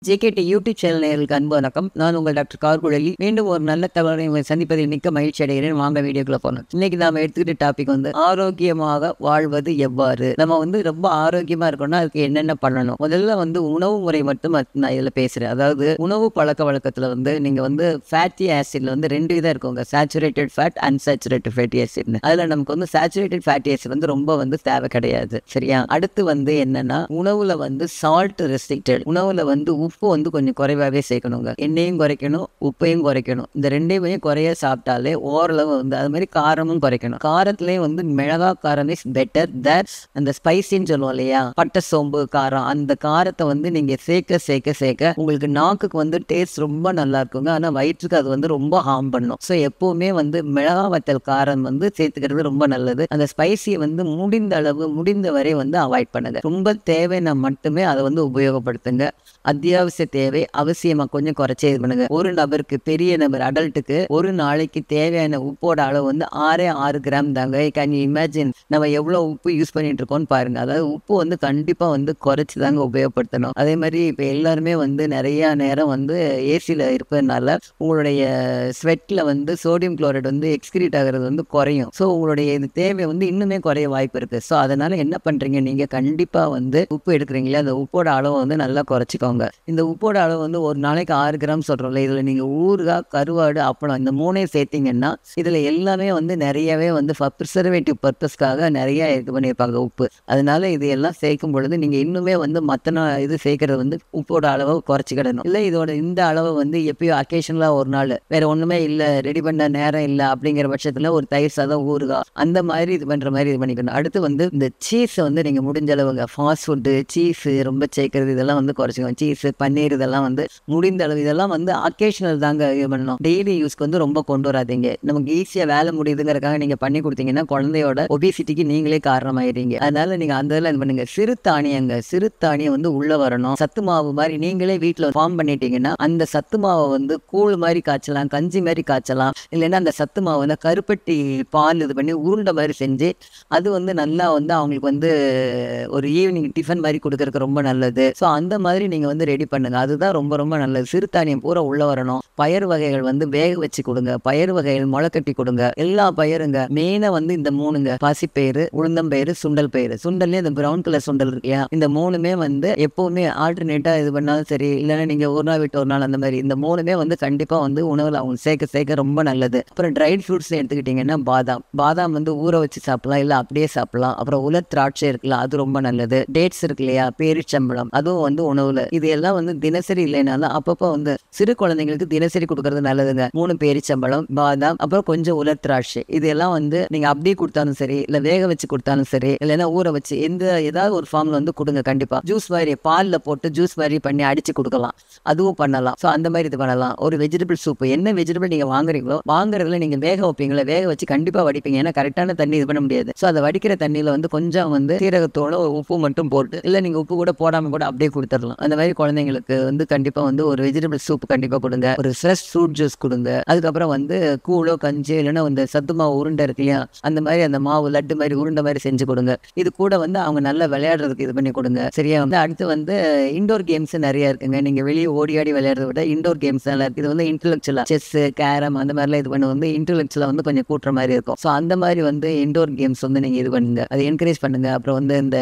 JKD YouTube channel நேயர்களுக்கு அன்பு வணக்கம். நான் உங்கள் டாக்டர் கார்குழலி. மீண்டும் ஒரு நல்ல தகவலை உங்களை சந்திப்பதில் மிக்க மகிழ்ச்சி அடைகிறேன். வாங்க வீடியோக்குள்ள போனோம். இன்னைக்கு நாம எடுத்துக்கிட்ட டாபிக் ஆரோக்கியமாக வாழ்வது எவ்வாறு. நம்ம ரொம்ப ஆரோக்கியமா இருக்கணும்னா அதுக்கு என்னென்ன பண்ணணும். முதல்ல உணவு முறை மட்டும் நான் இதுல பேசுறேன். அதாவது உணவு பழக்க வழக்கத்துல நீங்க ஃபேட்டி ஆசிட்ல ரெண்டு விதம் இருக்குங்க. Saturated fat, unsaturated fatty acid. அதுல நமக்கு சேச்சுரேட்டட் ஃபேட்டி ஆசிட் ரொம்ப தேவை கிடையாது. சரியா? அடுத்து என்னன்னா உணவுல சால்ட் ரெஸ்ட்ரிக்டட். உணவுல உப்பு கொஞ்சம் குறைவாகவே சேர்க்கணுங்க. எண்ணெயும் குறைக்கணும், உப்பையும் குறைக்கணும். இந்த ரெண்டையுமே குறைய சாப்பிட்டாலே ஓரளவு அது மாதிரி காரமும் குறைக்கணும். காரத்திலேயே மிளகா காரம் இஸ் பெட்டர் தட் அந்த ஸ்பைசின்னு சொல்லுவோம் இல்லையா, பட்டை சோம்பு காரம். அந்த காரத்தை நீங்க சேர்க்க சேர்க்க சேர்க்க உங்களுக்கு நாக்குக்கு டேஸ்ட் ரொம்ப நல்லா இருக்குங்க. ஆனா வயிற்றுக்கு அது ரொம்ப ஹார்ம் பண்ணும். ஸோ எப்பவுமே மிளகா வத்தல் காரம் சேர்த்துக்கிறது ரொம்ப நல்லது. அந்த ஸ்பைசியை முடிந்த அளவு முடிந்த வரை அவாய்ட் பண்ணுங்க. ரொம்ப தேவைன்னா மட்டுமே அதை உபயோகப்படுத்துங்க. அத்தியாவசிய தேவை அவசியமா கொஞ்சம் குறைச்சே இது பண்ணுங்க. ஒரு நபருக்கு, பெரிய நபர் அடல்ட்டுக்கு ஒரு நாளைக்கு தேவையான உப்போட அளவு 6 கிராம் தாங்க. கேன் யூ இமேஜின் நம்ம எவ்வளவு உப்பு யூஸ் பண்ணிட்டு இருக்கோம்னு பாருங்க. அதாவது உப்பு கண்டிப்பா குறைச்சி தாங்க உபயோகப்படுத்தணும். அதே மாதிரி இப்ப எல்லாருமே நிறைய நேரம் ஏசியில இருப்பதுனால உங்களுடைய ஸ்வெட்ல சோடியம் குளோரைடு எக்ஸ்கிரீட் ஆகிறது குறையும். ஸோ உங்களுடைய இது தேவை இன்னுமே குறைய வாய்ப்பு இருக்கு. ஸோ அதனால என்ன பண்றீங்க, நீங்க கண்டிப்பா உப்பு எடுக்கிறீங்களா, அந்த உப்போட அளவு நல்லா குறைச்சிக்கோங்க. இந்த உப்போட அளவு ஒரு நாளைக்கு 6 கிராம் சொல்றோம்ல, இதுல நீங்க ஊறுகாய், கருவாடு, அப்பளம் இந்த மூணே சேர்த்தீங்கன்னா இதுல எல்லாமே நிறையவே ப்ரிசர்வேட்டிவ் பர்பஸ்க்காக நிறைய இது பண்ணியிருப்பாங்க உப்பு. அதனால இது எல்லாம் சேர்க்கும் பொழுது நீங்க இன்னுமே மற்ற இது சேர்க்கறது உப்போட அளவை குறைச்சிக்கிடணும். இல்லை இதோட இந்த அளவை எப்பயோ அக்கேஷனலா ஒரு நாள் வேற ஒண்ணுமே இல்லை, ரெடி பண்ண நேரம் இல்லை அப்படிங்கிற பட்சத்துல ஒரு தயிர் சாதம், ஊறுகாய் அந்த மாதிரி இது பண்ற மாதிரி இது பண்ணிக்கணும். அடுத்து இந்த சீஸ் நீங்க முடிஞ்ச அளவுங்க ஃபாஸ்ட் ஃபுட்டு சீஸ் ரொம்ப சேர்க்கறது இதெல்லாம் குறைச்சிக்கணும். சீஸ், பன்னீர் இதெல்லாம் முடிந்த அளவு இதெல்லாம் அக்கேஷனல் தாங்க இது பண்ணணும். டெய்லி யூஸ்க்கு ரொம்ப கொண்டு வராதீங்க. நமக்கு ஈஸியா வேலை முடியுதுங்கிறதுக்காக நீங்க பண்ணி கொடுத்தீங்கன்னா குழந்தையோட ஒபிசிட்டிக்கு நீங்களே காரணமாயிருங்க. அதனால நீங்க அந்த இதெல்லாம் இது பண்ணுங்க. சிறுதானியங்க, சிறுதானியம் உள்ள வரணும். சத்து மாவு மாதிரி நீங்களே வீட்டுல ஃபார்ம் பண்ணிட்டீங்கன்னா அந்த சத்து மாவை கூழ் மாதிரி காய்ச்சலாம், கஞ்சி மாதிரி காய்ச்சலாம். இல்லைன்னா அந்த சத்து மாவு கருப்பட்டி பால் இது பண்ணி உருண்டை மாதிரி செஞ்சு அது நல்லா அவங்களுக்கு ஒரு ஈவினிங் டிஃபன் மாதிரி கொடுக்கறதுக்கு ரொம்ப நல்லது. ஸோ அந்த மாதிரி நீங்க ரெடி பண்ணுங்க. அதுதான் ரொம்ப ரொம்ப நல்லது. சிறுதானியம் பூரா உள்ள வரணும். பயறு வகைகள் வேக வச்சு கொடுங்க. பயறு வகைகள் முளை கட்டி கொடுங்க. எல்லா பயிருங்க. மெயினா இந்த மூணுங்க, பாசிப்பயிறு, உளுந்தம்பயிறு, சுண்டல் பயிறு. சுண்டல்லே இந்த பிரவுன் கலர் சுண்டல் இருக்கியா, இந்த மூணுமே எப்பவுமே ஆல்டர்னேட்டா இது பண்ணாலும் சரி, இல்லைன்னா நீங்க ஒரு நாள் விட்டு ஒரு நாள் அந்த மாதிரி இந்த மூணுமே கண்டிப்பா உணவுல அவங்க சேர்க்க சேர்க்க ரொம்ப நல்லது. அப்புறம் ட்ரைட் ஃப்ரூட்ஸ் எடுத்துக்கிட்டீங்கன்னா பாதாம் ஊற வச்சு சாப்பிடலாம், இல்ல அப்படியே சாப்பிடலாம். அப்புறம் உலர் திராட்சை இருக்குல்ல, அது ரொம்ப நல்லது. டேட்ஸ் இருக்கு இல்லையா, பேரிச்சம்பழம், அதுவும் உணவுல. இது எல்லாம் தினசரி இல்லைனாலும் அப்பப்போ சிறு குழந்தைங்களுக்கு தினசரி கொடுக்கறது நல்லதுங்க. 3 பேரிச்சம்பழம், பாதாம், அப்புறம் கொஞ்சம் உலர் திராட்சை. இது எல்லாம் நீங்க அப்படியே கொடுத்தாலும் சரி, இல்ல வேக வச்சு கொடுத்தாலும் சரி, இல்லைன்னா ஊற வச்சு ஏதாவது ஒரு ஃபார்ம்ல கொடுங்க. கண்டிப்பா ஜூஸ் மாதிரி பால்ல போட்டு ஜூஸ் மாதிரி பண்ணி அடிச்சு கொடுக்கலாம், அதுவும் பண்ணலாம். ஸோ அந்த மாதிரி இது பண்ணலாம். ஒரு வெஜிடபிள் சூப், என்ன வெஜிடபிள் நீங்க வாங்குறீங்களோ வாங்குறதுல நீங்க வேக வைப்பீங்களா, வேக வச்சு கண்டிப்பா வடிப்பீங்க. ஏன்னா கரெக்டான தண்ணி இது பண்ண முடியாது. ஸோ அதை வடிக்கிற தண்ணியில கொஞ்சம் சீரகத்தோட உப்பு மட்டும் போட்டு, இல்ல நீங்க உப்பு கூட போடாம கூட அப்படியே கொடுத்துடலாம். அந்த மாதிரி குழந்தைங்களுக்கு கண்டிப்பா ஒரு வெஜிடபிள் சூப் கண்டிப்பா கொடுங்க. ஒரு ஃப்ரெஷ் ஃப்ரூட் ஜூஸ் கொடுங்க. அதுக்கப்புறம் கூழோ கஞ்சி, இல்லைன்னா சத்து மாவு உருண்டை இருக்கு இல்லையா, அந்த மாதிரி அந்த மாவு லட்டு மாதிரி உருண்டை மாதிரி செஞ்சு கொடுங்க. இது கூட அவங்க நல்லா விளையாடுறதுக்கு இது பண்ணி கொடுங்க. சரியா? அடுத்து இண்டோர் கேம்ஸ் நிறைய இருக்குங்க. நீங்க வெளியே ஓடி ஆடி விளையாடுறத விட இண்டோர் கேம்ஸ் நல்லா இருக்கு. இது இன்டெலெக்சுவலா செஸ், கேரம் அந்த மாதிரிலாம் இது பண்ணி இன்டெலெக்சுவலா கொஞ்சம் கூட்டுற மாதிரி இருக்கும். ஸோ அந்த மாதிரி இண்டோர் கேம்ஸ் நீங்க இது பண்ணுங்க, அதை என்கரேஜ் பண்ணுங்க. அப்புறம் இந்த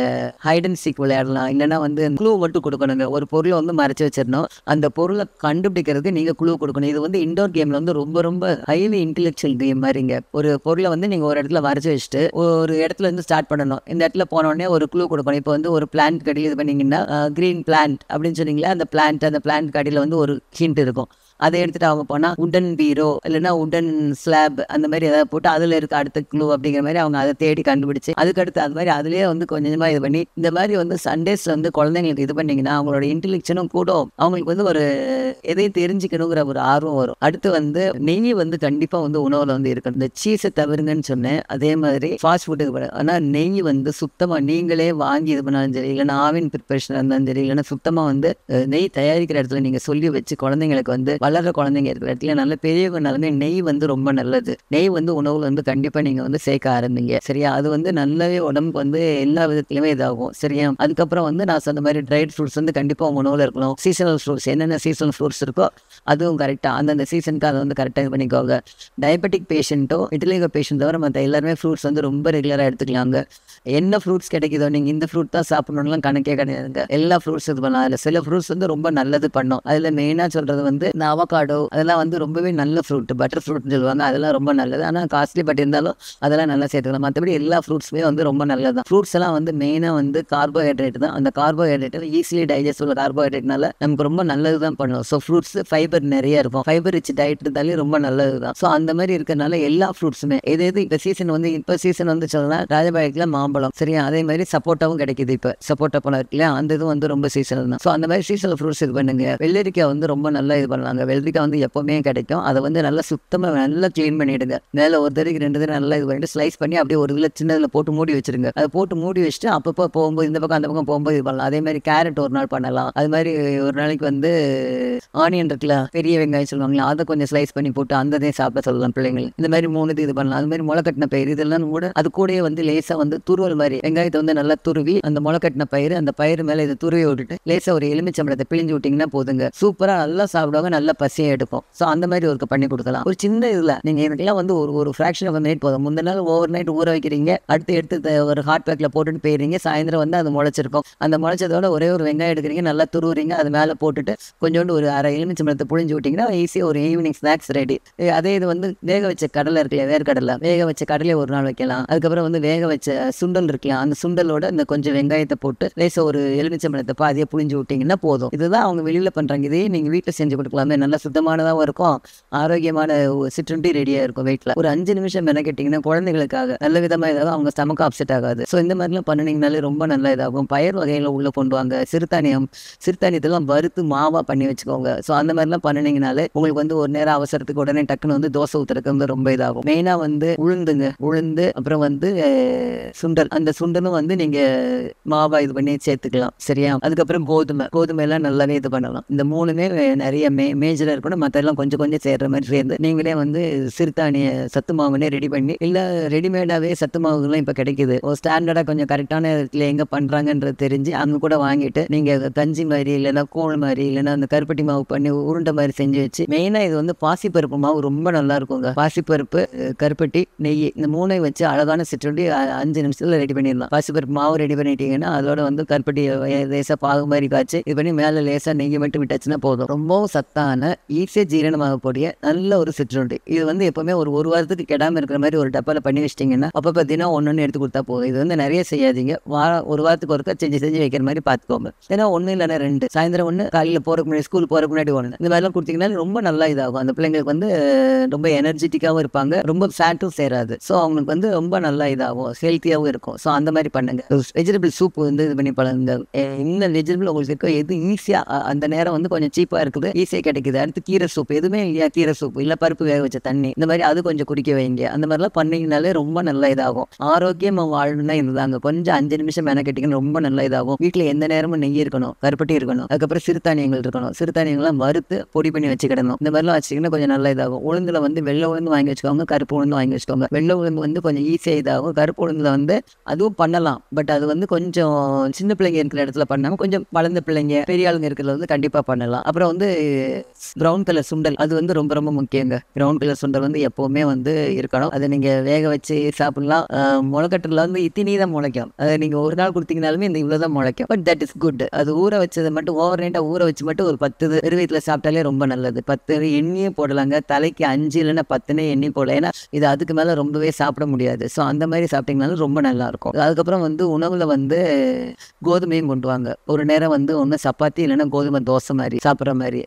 ஹைட் அண்ட் சீக் விளையாடலாம். இல்லைன்னா க்ளூ மட்டும் கொடுக்கணுங்க. ஒரு பொருளை மறைச்சு வச்சிடணும், அந்த பொருளை கண்டுபிடிக்கிறதுக்கு நீங்க குழு கொடுக்கணும். இது இண்டோர் கேம்ல ரொம்ப ரொம்ப ஹைலி இன்டெலெக்சுவல் கேம் மாதிரிங்க. ஒரு பொருளை நீங்க ஒரு இடத்துல மறைச்சு வச்சுட்டு ஒரு இடத்துல ஸ்டார்ட் பண்ணணும். இந்த இடத்துல போன உடனே ஒரு குழு கொடுக்கணும். இப்போ ஒரு பிளான்ட் கடையில் இது பண்ணீங்கன்னா கிரீன் பிளான்ட் அப்படின்னு சொன்னீங்களா, அந்த பிளான்ட் கடையில் ஒரு ஹிண்ட் இருக்கும். அதை எடுத்துட்டு அவங்க போனா உடன் பீரோ, இல்லைன்னா உடன் ஸ்லாப் அந்த மாதிரி ஏதாவது போட்டு அதுல இருக்க அடுத்த க்ளூ அப்படிங்கிற மாதிரி அவங்க அதை தேடி கண்டுபிடிச்சு அதுக்கடுத்து அது மாதிரி அதுலயே கொஞ்சமா இது பண்ணி இந்த மாதிரி சண்டேஸ்ல குழந்தைங்களுக்கு இது பண்ணீங்கன்னா அவங்களோட இன்டெலிஜென்ஸும் கூடும். அவங்களுக்கு ஒரு எதையும் தெரிஞ்சுக்கணுங்கிற ஒரு ஆர்வம் வரும். அடுத்து நெய் கண்டிப்பா உணவுல இருக்கணும். இந்த சீஸை தவிருங்கன்னு சொன்னேன். அதே மாதிரி ஃபாஸ்ட் ஃபுட்டுக்கு ஆனா நெய் சுத்தமா நீங்களே வாங்கி இது பண்ணாலும் சரி, இல்லைன்னா ஆவின் ப்ரிப்பரேஷன் இருந்தாலும் சரி, இல்லைன்னா சுத்தமா நெய் தயாரிக்கிற இடத்துல நீங்க சொல்லி வச்சு குழந்தைங்களுக்கு வளர்ற குழந்தைங்க இருக்கிற இடத்துல நல்ல பெரியவங்கனாலுமே நெய் வந்து ரொம்ப நல்லது. நெய் வந்து உணவுல வந்து கண்டிப்பா நீங்க வந்து சேர்க்க ஆரம்பிங்க. சரியா? அது வந்து நல்லாவே உடம்புக்கு வந்து எல்லா விதத்திலுமே இதாகும். சரியா? அதுக்கப்புறம் வந்து நான் சொன்ன மாதிரி ட்ரைட் ஃப்ரூட்ஸ் வந்து கண்டிப்பா உங்க உணவுல இருக்கணும். சீசனல் ஃப்ரூட்ஸ் என்னென்ன சீசனல் ஃப்ரூட்ஸ் இருக்கோ அதுவும் கரெக்டா அந்தந்த சீசனுக்கு அதை வந்து கரெக்டாக இது பண்ணிக்கோங்க. டயபெட்டிக் பேஷண்ட்டோ விட்டிலிகோ பேஷண்ட் தவிர மற்ற எல்லாருமே ஃப்ரூட்ஸ் வந்து ரொம்ப ரெகுலராக எடுத்துக்கலாங்க. என்ன ஃப்ரூட்ஸ் கிடைக்குதோ நீங்கள் இந்த ஃப்ரூட் தான் சாப்பிடணும்லாம் கணக்கே கிடையாதுங்க. எல்லா ஃப்ரூட்ஸ் இது பண்ணலாம். அதில் சில ஃப்ரூட்ஸ் வந்து ரொம்ப நல்லது பண்ணும். அதில் மெயினாக சொல்கிறது வந்து இந்த அவகாடோ அதெல்லாம் வந்து ரொம்பவே நல்ல ஃப்ரூட். பட்டர் ஃப்ரூட்னு சொல்லுவாங்க. அதெல்லாம் ரொம்ப நல்லது. ஆனால் காஸ்ட்லி பட் இருந்தாலும் அதெல்லாம் நல்லா சேர்த்துக்கலாம். மற்றபடி எல்லா ஃப்ரூட்ஸுமே வந்து ரொம்ப நல்லது தான். ஃப்ரூட்ஸ் எல்லாம் வந்து மெயினாக வந்து கார்போஹைட்ரேட் தான். அந்த கார்போஹைட்ரேட் ஈஸிலி டைஜஸ்ட் உள்ள கார்போஹைட்ரேட்னால நமக்கு ரொம்ப நல்லது தான் பண்ணும். ஸோ ஃப்ரூட்ஸ் ஃபைபர் நிறைய இருக்கும். ஃபைபர் ரிச் டயட் இருந்தாலே ரொம்ப நல்லது தான். ஸோ அந்த மாதிரி இருக்கிறனால எல்லா ஃப்ரூட்ஸுமே எது இப்போ சீசன் வந்து இப்போ சீசன் வந்து சொல்லலாம் ராஜபாளையத்தில் மாம்பழம். சரியா? அதே மாதிரி சப்போட்டாவும் கிடைக்குது. இப்போ சப்போட்டா பழம் இருக்கு இல்லையா? அந்த இது வந்து ரொம்ப சீசனல் தான். ஸோ அந்த மாதிரி சீசனல் ஃப்ரூட்ஸ் இது பண்ணுங்க. வெள்ளரிக்காய் வந்து ரொம்ப நல்லா இது பண்ணலாங்க. வெள்ளரிக்காய் வந்து எப்பவுமே கிடைக்கும். அதை வந்து நல்லா சுத்தமாக நல்லா க்ளீன் பண்ணிடுங்க. மேலே ஒரு தடவைக்கு 2 தடவை நல்லா இது பண்ணிட்டு ஸ்லைஸ் பண்ணி அப்படியே ஒரு இதில் சின்னதில் போட்டு மூடி வச்சிருங்க. அதை போட்டு மூடி வச்சுட்டு அப்பப்போ போகும்போது இந்த பக்கம் அந்த பக்கம் போகும்போது இது பண்ணலாம். அதே மாதிரி கேரட் ஒரு நாள் பண்ணலாம். அது மாதிரி ஒரு நாளைக்கு வந்து ஆனியன் இருக்குல்ல, பெரிய வெங்காயம் சொல்லுவாங்களா, அதை கொஞ்சம் ஸ்லைஸ் பண்ணி போட்டு அந்த சாப்பிட சொல்லலாம் பிள்ளைங்கள். இந்த மாதிரி 3 இது பண்ணலாம். அது மாதிரி முளைக்கட்டின பயிர் இதெல்லாம் கூட அது கூடயே வந்து லேசாக வந்து துருவல் மாதிரி வெங்காயத்தை வந்து நல்லா துருவி அந்த முளைக்கட்டின பயிர் அந்த பயிர் மேலே இதை துருவி விட்டுட்டு லேசாக ஒரு எலுமிச்சம்பழத்தை பிழிஞ்சு விட்டிங்கன்னா போதுங்க. சூப்பராக நல்லா சாப்பிடுவாங்க. நல்லா பசியை எடுக்கும். ஸோ அந்த மாதிரி ஒரு பண்ணி கொடுக்கலாம். ஒரு சின்ன இதில் நீங்கள் எனக்குலாம் வந்து ஒரு ஃப்ராக்ஷன் ஆஃப் மினிட் போதும். முந்தின நாள் ஓவர் நைட் ஊற வைக்கிறீங்க. எடுத்து ஒரு ஹாட் பேக்கில் போட்டுட்டு போயிடுறீங்க. சாயந்தரம் வந்து அது முளைச்சிருக்கும். அந்த முளைச்சதோட ஒரே ஒரு வெங்காயம் எடுக்கிறீங்க. நல்லா துருவுறீங்க. அது மேலே போட்டுட்டு கொஞ்சோண்டு ஒரு அரை எலுமிச்சம்பழத்தை புழிஞ்சு விட்டிங்கன்னா ஈஸியாக ஒரு ஈவினிங் ஸ்நாக்ஸ் ரெடி. அதே இது வந்து வேக வச்ச கடலை இருக்குல்ல, வேர்க்கடலை வேக வச்ச கடலையை ஒரு நாள் வைக்கலாம். அதுக்கப்புறம் வந்து வேக வச்ச சுண்டல் இருக்கலாம். அந்த சுண்டலோட இந்த கொஞ்சம் வெங்காயத்தை போட்டு லேசாக ஒரு எலுமிச்சம்பழத்தை பாதியாக புழிஞ்சு விட்டிங்கன்னா போதும். இதுதான் அவங்க வெளியில் பண்ணுறாங்க. இதே நீங்கள் வீட்டில் செஞ்சு கொடுக்கலாமே. நல்லா சுத்தமானதாகவும் இருக்கும். ஆரோக்கியமான சிற்றுண்டி ரெடியாக இருக்கும். வீட்டில் ஒரு 5 நிமிஷம் மெனக்கெட்டிங்கன்னா குழந்தைகளுக்காக நல்ல விதமாக இதாக அவங்க ஸ்டமக் அப்செட் ஆகாது. ஸோ இந்த மாதிரிலாம் பண்ணினீங்கனாலே ரொம்ப நல்லா இதாகும். பயிர் வகையில் உள்ளே கொண்டு வாங்க. சிறுதானியத்தெல்லாம் வறுத்து மாவாக பண்ணி வச்சுக்கோங்க. ஸோ அந்த மாதிரிலாம் பண்ணினீங்கனாலே உங்களுக்கு வந்து ஒரு நேரம் அவசரத்துக்கு உடனே டக்குன்னு வந்து தோசை ஊற்றுறதுக்கு வந்து ரொம்ப இதாகும். மெயினாக வந்து உளுந்து அப்புறம் வந்து சுண்டல். அந்த சுண்டலும் வந்து நீங்கள் மாவா இது பண்ணி சேர்த்துக்கலாம். சரியா? அதுக்கப்புறம் கோதுமை எல்லாம் நல்லாவே இது பண்ணலாம். இந்த 3மே நிறைய மேஜராக இருக்கணும். மற்றெல்லாம் கொஞ்சம் கொஞ்சம் சேர்ற மாதிரி சேர்ந்து நீங்களே வந்து சிறுதானிய சத்து மாவுனே ரெடி பண்ணி இல்லை ரெடிமேடாகவே சத்து மாவுகள்லாம் இப்போ கிடைக்குது. ஒரு ஸ்டாண்டர்டாக கொஞ்சம் கரெக்டான இடத்துல எங்கே பண்ணுறாங்கன்றது தெரிஞ்சு அங்கே கூட வாங்கிட்டு நீங்கள் கஞ்சி மாதிரி இல்லைன்னா கூழ் மாதிரி இல்லைன்னா அந்த கருப்பட்டி மாவு பண்ணி உருண்டை மாதிரி செஞ்சு வச்சு மெயினாக இது வந்து பாசிப்பருப்பு மாவு ரொம்ப நல்லா இருக்குங்க. பாசிப்பருப்பு கருப்பட்டி நெய் இந்த 3ஐயும் வச்சு அழகான சிற்றுண்டி 5 நிமிஷத்தில் ரெடி பண்ணிடலாம். பாசிப்பருப்பு மாவு ரெடி பண்ணிட்டீங்கன்னா அதோட வந்து கருப்பட்டி லேசாக பாகு மாதிரி காய்ச்சி இது பண்ணி மேலே லேசாக நெய் மட்டும் விட்டாச்சுன்னா போதும். ரொம்பவும் சத்தான ஈஸியாக ஜீரணமாகக்கூடிய நல்ல ஒரு சிற்றுண்டி. இது வந்து எப்பவுமே ஒரு வாரத்துக்கு கெடாமல் இருக்கிற மாதிரி ஒரு டப்பாவில் பண்ணி வச்சிட்டிங்கன்னா அப்போ தினம் ஒன்று எடுத்து கொடுத்தா போதும். இது வந்து நிறைய செய்யாதீங்க. ஒரு வாரத்துக்கு ஒருக்கா செஞ்சு வைக்கிற மாதிரி பார்த்துக்கோங்க. ஏன்னா 1 இல்லைன்னா 2 சாயந்தரம் 1 காலையில் போகிறக்கு முன்னாடி ஸ்கூல் போகிறக்கு முன்னாடி 1 இந்த மாதிரிலாம் கொடுத்தீங்கன்னா ரொம்ப நல்லா இதாகும். அந்த பிள்ளைங்களுக்கு வந்து ரொம்ப எனர்ஜெட்டிக்காகவும் இருப்பாங்க. ரொம்ப ஃபேட்டும் சேராது. ஸோ அவங்களுக்கு வந்து ரொம்ப நல்லா இதாகும். ஹெல்த்தியாகவும் இருக்கும். ஸோ அந்த மாதிரி பண்ணுங்க. வெஜிடபிள் சூப் வந்து இது பண்ணி பழங்க. இந்த வெஜிடபிள் உங்களுக்கு இருக்க எது ஈஸியாக அந்த நேரம் வந்து கொஞ்சம் சீப்பாக இருக்குது, ஈஸியாக கிடைக்குது. அடுத்து கீரை சூப் எதுவுமே இல்லையா, கீரை சூப் இல்லை பருப்பு வேக வச்ச தண்ணி இந்த மாதிரி அது கொஞ்சம் குடிக்க வைங்க. அந்த மாதிரிலாம் பண்ணிங்கனாலே ரொம்ப நல்லா இதாகும். ஆரோக்கியமாக வாழணும்னா இதுதாங்க. கொஞ்சம் 5 நிமிஷம் மெனக்கெட்டிங்கன்னா ரொம்ப நல்லா இதாகும். வீட்டில் எந்த நேரமும் நெய் இருக்கணும், கருப்பட்டி இருக்கணும், அதுக்கப்புறம் சிறுதானியங்கள் இருக்கணும். சிறுதானியங்கள்லாம் வறுத்து பொடி பண்ணி வச்சுக்கிடணும். இந்த மாதிரிலாம் வச்சிங்கன்னா கொஞ்சம் நல்லா இதாகும். உளுந்துல வந்து வெள்ளை உளுந்து வாங்கி வச்சுக்கோங்க, கருப்பு உளுந்து வாங்கி வச்சுக்கோங்க. வெள்ளை உளுந்து வந்து கொஞ்சம் ஈஸியாக இதாகும். கருப்பு உளுந்துல வந்து அதுவும் பண்ணலாம். பட் அது வந்து கொஞ்சம் சின்ன பிள்ளைங்க இருக்கிற இடத்துல பண்ணாமல் கொஞ்சம் வளர்ந்த பிள்ளைங்க பெரிய ஆளுங்க இருக்கிறது வந்து கண்டிப்பாக பண்ணலாம். அப்புறம் வந்து ப்ரௌன் கலர் சுண்டல் அது வந்து ரொம்ப ரொம்ப முக்கியங்க. ப்ரௌன் கலர் சுண்டல் வந்து எப்போவுமே வந்து இருக்கணும். அதை நீங்கள் வேக வச்சு சாப்பிடலாம். முளைக்கட்டில் வந்து இத்தினி தான் முளைக்கும். அதை நீங்கள் ஒரு நாள் கொடுத்தீங்கனாலுமே இந்த இவ்வளோ தான் முளைக்கும். But that is good. அது ஊற வச்சதை மட்டும் ஓவர் நைட்டாக ஊற வச்சு மட்டும் ஒரு 10 வெறும் வயிற்றில் சாப்பிட்டாலே ரொம்ப நல்லது. 10 எண்ணியே போடலாங்க. தலைக்கு 5 இல்லைன்னா 10 எண்ணி போடலாம். ஏன்னா இது அதுக்கு மேலே ரொம்பவே சாப்பிட முடியாது. ஸோ அந்த மாதிரி சாப்பிட்டீங்கனாலும் ரொம்ப நல்லாயிருக்கும். அதுக்கப்புறம் வந்து உணவில் வந்து கோதுமையும் கொண்டு வாங்க. ஒரு நேரம் வந்து ஒன்று சப்பாத்தி இல்லைன்னா கோதுமை தோசை மாதிரி சாப்பிட்ற மாதிரி.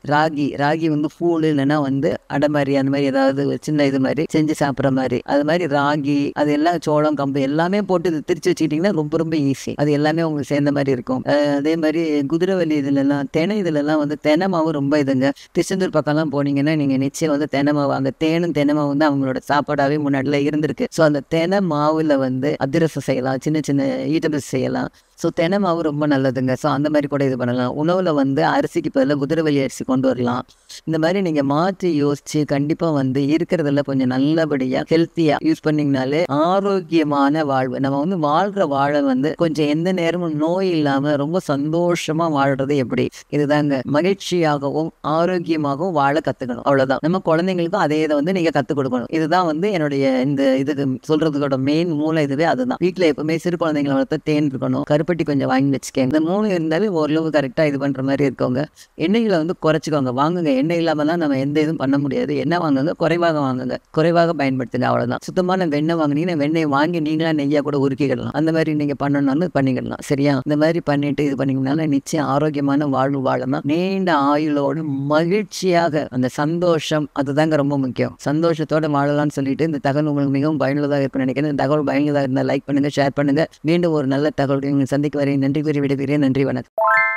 ராகி வந்து ஃபூல் இல்லைன்னா வந்து அடை மாதிரி அந்த மாதிரி ஏதாவது சின்ன இது மாதிரி செஞ்சு சாப்பிட்ற மாதிரி. அது மாதிரி ராகி அது எல்லாம் சோளம் கம்பு எல்லாமே போட்டு இது திரிச்சு வச்சுக்கிட்டிங்கன்னா ரொம்ப ரொம்ப ஈஸி. அது எல்லாமே உங்களுக்கு சேர்ந்த மாதிரி இருக்கும். அதே மாதிரி குதிரைவலி இதுலலாம் இதுலலாம் வந்து தென்னை மாவு ரொம்ப இதுங்க. திருச்செந்தூர் பக்கம்லாம் போனீங்கன்னா நீங்கள் நிச்சயம் வந்து தென்னை மாவு அந்த தென்னை மாவு வந்து அவங்களோட சாப்பாடாகவே முன்னாடியில் இருந்திருக்கு. ஸோ அந்த தென்னை மாவில் வந்து அதிரசம் செய்யலாம், சின்ன சின்ன ஈட்டபிள்ஸ் செய்யலாம். ஸோ தெனை மாவு ரொம்ப நல்லதுங்க. ஸோ அந்த மாதிரி கூட இது பண்ணலாம். உணவில் வந்து அரிசிக்கு பதிலாக குதிரைவாலி அரிசி கொண்டு வரலாம். இந்த மாதிரி நீங்கள் மாற்றி யோசிச்சு கண்டிப்பாக வந்து இருக்கிறதுல கொஞ்சம் நல்லபடியாக ஹெல்த்தியாக யூஸ் பண்ணிங்கனாலே ஆரோக்கியமான வாழ்வு. நம்ம வந்து வாழ்கிற வாழை வந்து கொஞ்சம் எந்த நேரமும் நோய் இல்லாமல் ரொம்ப சந்தோஷமாக வாழ்கிறது எப்படி, இதுதாங்க. மகிழ்ச்சியாகவும் ஆரோக்கியமாகவும் வாழ கற்றுக்கணும், அவ்வளோதான். நம்ம குழந்தைங்களுக்கும் அதே இதை வந்து நீங்கள் கற்றுக் கொடுக்கணும். இதுதான் வந்து என்னுடைய இந்த இதுக்கு சொல்கிறதுக்கோட மெயின் மூலம் இதுவே அதுதான். வீட்டில் எப்பவுமே சிறு குழந்தைங்களை வளர்த்த தேன் இருக்கணும், கருப்பட்டி கொஞ்சம் வாங்கி வச்சுக்கோங்க. இந்த 3 இருந்தாலே ஓரளவு கரெக்டாக இது பண்ணுற மாதிரி இருக்கவங்க. எண்ணெய்களை வந்து குறைச்சிக்கோங்க, வாங்குங்க. எண்ணெய் இல்லாமலாம் நம்ம எந்த இதுவும் பண்ண முடியாது. எண்ணெய் வாங்குங்க, குறைவாக வாங்குங்க, குறைவாக பயன்படுத்துங்க, அவ்வளோதான். சுத்தமான வெண்ணெய் வாங்கினீங்கன்னா வெண்ணெய் வாங்கி நீங்களா நெய்யாக கூட உருக்கிடலாம். அந்த மாதிரி நீங்கள் பண்ணணும்னு பண்ணிக்கிடலாம், சரியா? இந்த மாதிரி பண்ணிட்டு இது பண்ணிங்கனால நிச்சயம் ஆரோக்கியமான வாழ்வு வாழலாம். நீண்ட ஆயுளோடு மகிழ்ச்சியாக அந்த சந்தோஷம், அதுதாங்க ரொம்ப முக்கியம். சந்தோஷத்தோட வாழலாம்னு சொல்லிட்டு இந்த தகவல் உங்களுக்கு மிகவும் பயனுள்ளதாக இருக்குன்னு நினைக்கிறேன். இந்த தகவல் பயனுள்ளதாக இருந்தால் லைக் பண்ணுங்க, ஷேர் பண்ணுங்க. மீண்டும் ஒரு நல்ல தகவல் சந்திக்க வரேன். நன்றி கூறி விடைபெறுகிறேன். நன்றி, வணக்கம்.